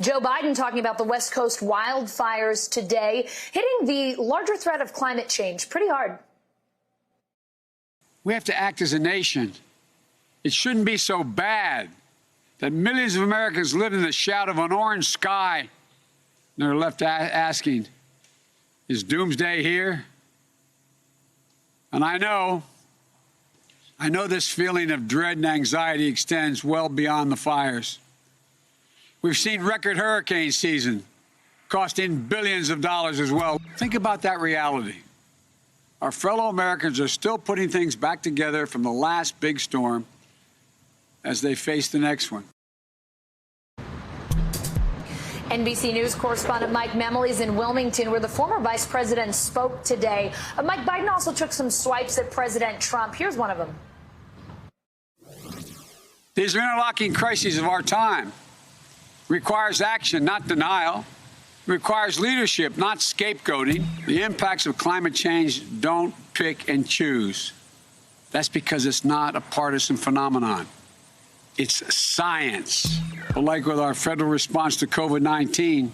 Joe Biden talking about the West Coast wildfires today, hitting the larger threat of climate change pretty hard. We have to act as a nation. It shouldn't be so bad that millions of Americans live in the shadow of an orange sky and they're left asking, is doomsday here? And I know this feeling of dread and anxiety extends well beyond the fires. We've seen record hurricane season costing billions of dollars as well. Think about that reality. Our fellow Americans are still putting things back together from the last big storm as they face the next one. NBC News correspondent Mike Memley is in Wilmington, where the former vice president spoke today. Mike, Biden also took some swipes at President Trump. Here's one of them. These are interlocking crises of our time. Requires action, not denial. Requires leadership, not scapegoating. The impacts of climate change don't pick and choose. That's because it's not a partisan phenomenon. It's science. But like with our federal response to COVID-19,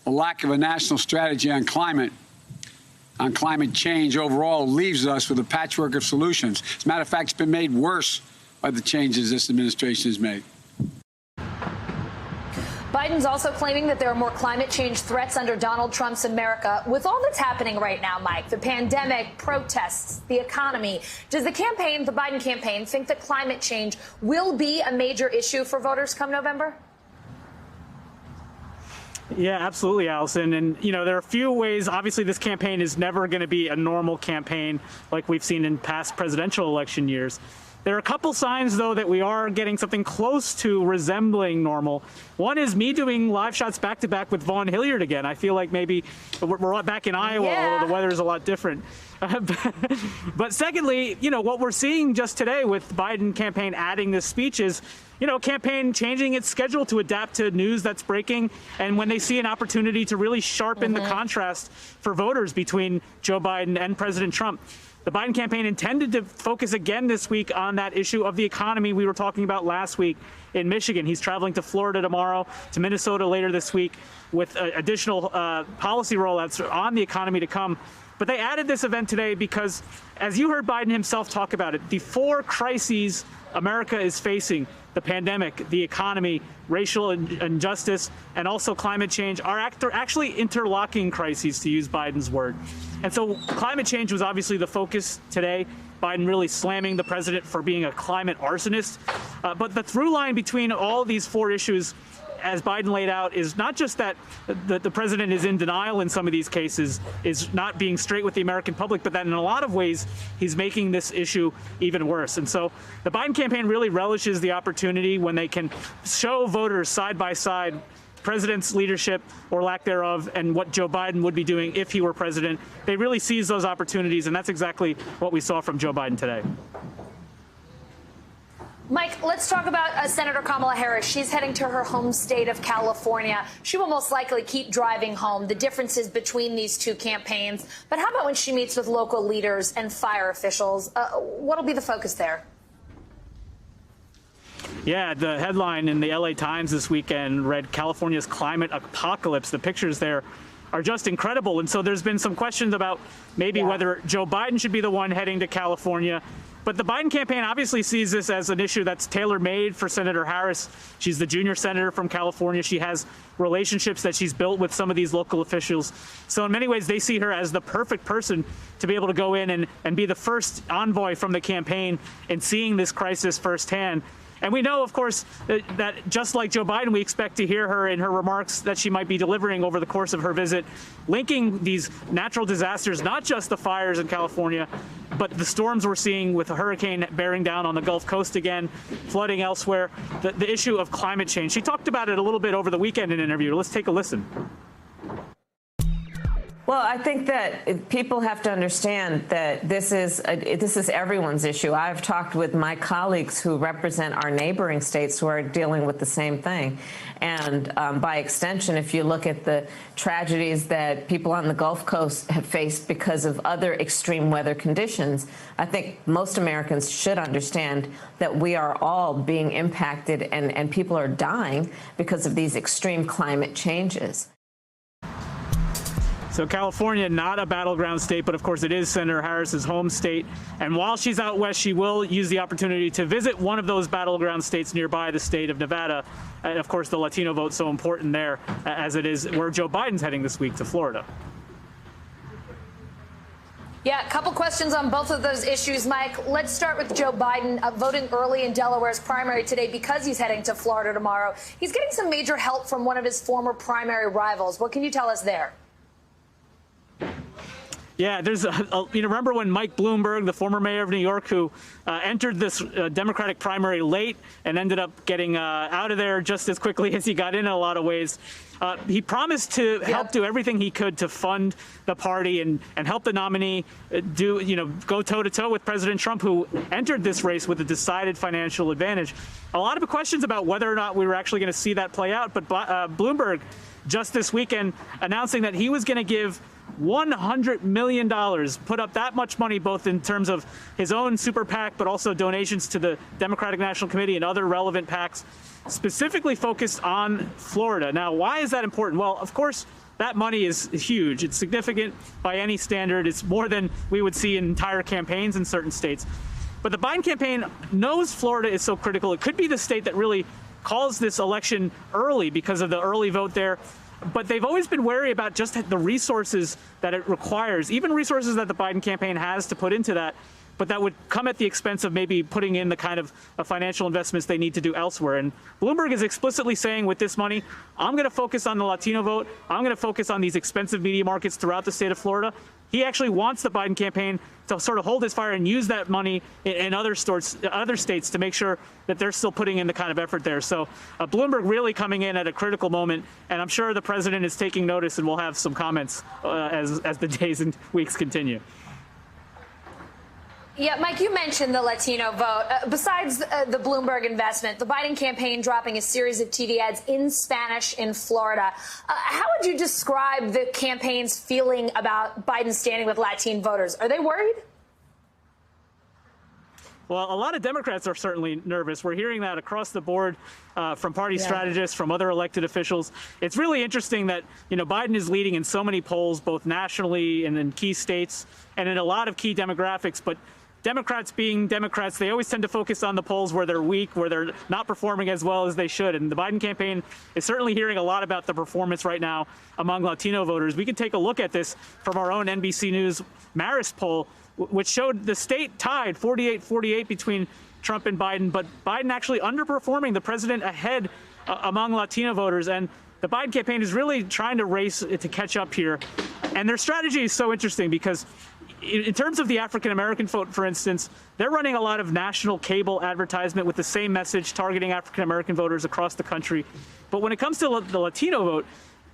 the lack of a national strategy on climate change overall leaves us with a patchwork of solutions. As a matter of fact, it's been made worse by the changes this administration has made. Biden's also claiming that there are more climate change threats under Donald Trump's America. With all that's happening right now, Mike, the pandemic, protests, the economy, does the Biden campaign, think that climate change will be a major issue for voters come November? Yeah, absolutely, Allison. And, there are a few ways. Obviously, this campaign is never going to be a normal campaign like we've seen in past presidential election years. There are a couple signs, though, that we are getting something close to resembling normal. One is me doing live shots back-to-back with Vaughn Hilliard again. I feel like maybe we're back in Iowa, although the weather is a lot different. But secondly, what we're seeing just today with the Biden campaign adding this speech is, campaign changing its schedule to adapt to news that's breaking, and when they see an opportunity to really sharpen the contrast for voters between Joe Biden and President Trump. The Biden campaign intended to focus again this week on that issue of the economy we were talking about last week in Michigan. He's traveling to Florida tomorrow, to Minnesota later this week, with additional policy rollouts on the economy to come. But they added this event today because, as you heard Biden himself talk about it, the four crises America is facing, the pandemic, the economy, racial injustice, and also climate change, are actually interlocking crises, to use Biden's word. And so climate change was obviously the focus today. Biden really slamming the president for being a climate arsonist. But the through line between all these four issues, as Biden laid out, is not just that the president is in denial in some of these cases, is not being straight with the American public, but that in a lot of ways he's making this issue even worse. And so the Biden campaign really relishes the opportunity when they can show voters side by side president's leadership or lack thereof and what Joe Biden would be doing if he were president. They really seize those opportunities, and that's exactly what we saw from Joe Biden today. Mike, let's talk about Senator Kamala Harris. She's heading to her home state of California. She will most likely keep driving home the differences between these two campaigns. But how about when she meets with local leaders and fire officials? What'll be the focus there? Yeah, the headline in the LA Times this weekend read California's climate apocalypse. The pictures there are just incredible. And so there's been some questions about maybe whether Joe Biden should be the one heading to California. But the Biden campaign obviously sees this as an issue that's tailor-made for Senator Harris. She's the junior senator from California. She has relationships that she's built with some of these local officials. So in many ways, they see her as the perfect person to be able to go in and be the first envoy from the campaign in seeing this crisis firsthand. And we know, of course, that just like Joe Biden, we expect to hear her in her remarks that she might be delivering over the course of her visit, linking these natural disasters, not just the fires in California, but the storms we're seeing with a hurricane bearing down on the Gulf Coast again, flooding elsewhere, the issue of climate change. She talked about it a little bit over the weekend in an interview. Let's take a listen. Well, I think that people have to understand that this is everyone's issue. I've talked with my colleagues who represent our neighboring states who are dealing with the same thing. And by extension, if you look at the tragedies that people on the Gulf Coast have faced because of other extreme weather conditions, I think most Americans should understand that we are all being impacted and people are dying because of these extreme climate changes. So California, not a battleground state, but of course it is Senator Harris's home state. And while she's out west, she will use the opportunity to visit one of those battleground states nearby, the state of Nevada. And of course, the Latino vote's so important there, as it is where Joe Biden's heading this week, to Florida. Yeah, a couple questions on both of those issues, Mike. Let's start with Joe Biden voting early in Delaware's primary today because he's heading to Florida tomorrow. He's getting some major help from one of his former primary rivals. What can you tell us there? Yeah, there's remember when Mike Bloomberg, the former mayor of New York, who entered this Democratic primary late and ended up getting out of there just as quickly as he got in a lot of ways. He promised to help do everything he could to fund the party and help the nominee go toe-to-toe with President Trump, who entered this race with a decided financial advantage. A lot of questions about whether or not we were actually going to see that play out, but Bloomberg just this weekend announcing that he was going to give $100 million, put up that much money, both in terms of his own super PAC, but also donations to the Democratic National Committee and other relevant PACs, specifically focused on Florida. Now, why is that important? Well, of course, that money is huge. It's significant by any standard. It's more than we would see in entire campaigns in certain states. But the Biden campaign knows Florida is so critical. It could be the state that really calls this election early because of the early vote there. But they've always been wary about just the resources that it requires, even resources that the Biden campaign has to put into that, but that would come at the expense of maybe putting in the kind of financial investments they need to do elsewhere. And Bloomberg is explicitly saying with this money, I'm going to focus on the Latino vote. I'm going to focus on these expensive media markets throughout the state of Florida. He actually wants the Biden campaign to sort of hold his fire and use that money in other states to make sure that they're still putting in the kind of effort there. So Bloomberg really coming in at a critical moment, and I'm sure the president is taking notice and will have some comments as the days and weeks continue. Yeah, Mike, you mentioned the Latino vote. Besides the Bloomberg investment, the Biden campaign dropping a series of TV ads in Spanish in Florida. How would you describe the campaign's feeling about Biden standing with Latino voters? Are they worried? Well, a lot of Democrats are certainly nervous. We're hearing that across the board from party strategists, from other elected officials. It's really interesting that, Biden is leading in so many polls, both nationally and in key states and in a lot of key demographics. But Democrats being Democrats, they always tend to focus on the polls where they're weak, where they're not performing as well as they should. And the Biden campaign is certainly hearing a lot about the performance right now among Latino voters. We can take a look at this from our own NBC News Marist poll, which showed the state tied 48-48 between Trump and Biden, but Biden actually underperforming the president ahead among Latino voters. And the Biden campaign is really trying to race to catch up here. And their strategy is so interesting because in terms of the African-American vote, for instance, they're running a lot of national cable advertisement with the same message targeting African-American voters across the country. But when it comes to the Latino vote,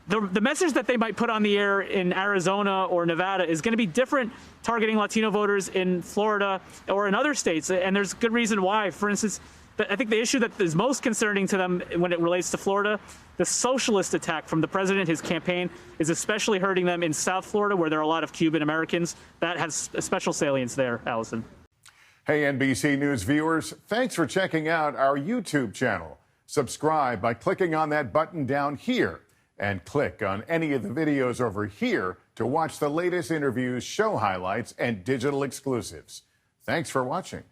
the message that they might put on the air in Arizona or Nevada is going to be different targeting Latino voters in Florida or in other states. And there's good reason why. For instance, I think the issue that is most concerning to them when it relates to Florida, the socialist attack from the president, his campaign, is especially hurting them in South Florida, where there are a lot of Cuban Americans. That has a special salience there, Allison. Hey, NBC News viewers, thanks for checking out our YouTube channel. Subscribe by clicking on that button down here and click on any of the videos over here to watch the latest interviews, show highlights, and digital exclusives. Thanks for watching.